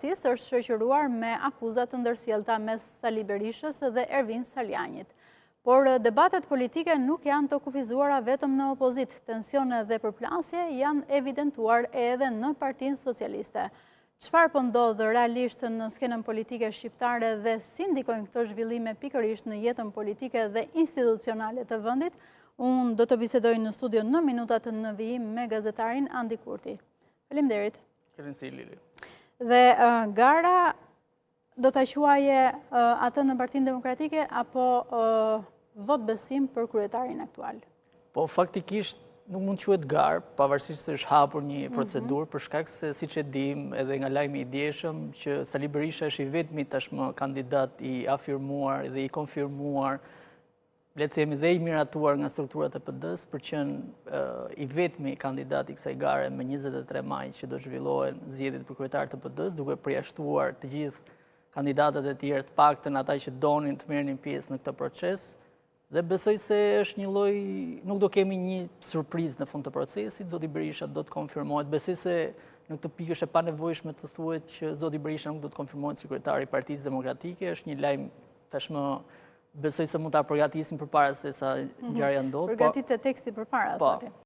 partisë është shoqëruar me akuzat të ndërsjellta mes Sali Berishës dhe Ervin Saljanit. Por debatet politike nuk janë të kufizuara vetëm në opozit. Tensione dhe përplasje janë evidentuar edhe në Partinë Socialiste. Çfarë po ndodh realisht në skenën politike shqiptare dhe si ndikojnë këto zhvillime pikërisht në jetën politike dhe institucionale të vendit? Unë do të bisedoj në studio në minutat në vijim me gazetarin Andi Kurti. Faleminderit. Kërinësi, Lili. Dhe gara do të quaje atë në Partinë Demokratike apo vot besim për kryetarin aktual? Po, faktikisht nuk mund të quhet garë, pavarësisht se është hapur një procedurë, për shkak se siç e dim edhe nga lajmi i dieshëm që Sali Berisha është i vetmi tashmë kandidat i afirmuar dhe i konfirmuar, le të themi dhe i miratuar nga strukturat e PD-s për qenë i vetmi kandidat i kësaj gare me 23 maj që do zhvillohen zgjedhjet për kryetar të PD-s, duke përjashtuar të gjithë kandidatët e tjerë, të paktën ata që donin të merrnin pjesë në këtë proces. Dhe besoj se është një lloj, nuk do kemi një surprizë në fund të procesit, zoti Berisha do të konfirmohet. Besoj se në këtë pikë është e panevojshme të thuhet që zoti Berisha nuk do të konfirmohet si kryetari i Partisë Demokratike, është një lajm tashmë besoj se mund ta përgatisim përpara se sa ngjarja ndodh. Përgatitet teksti përpara, thotë.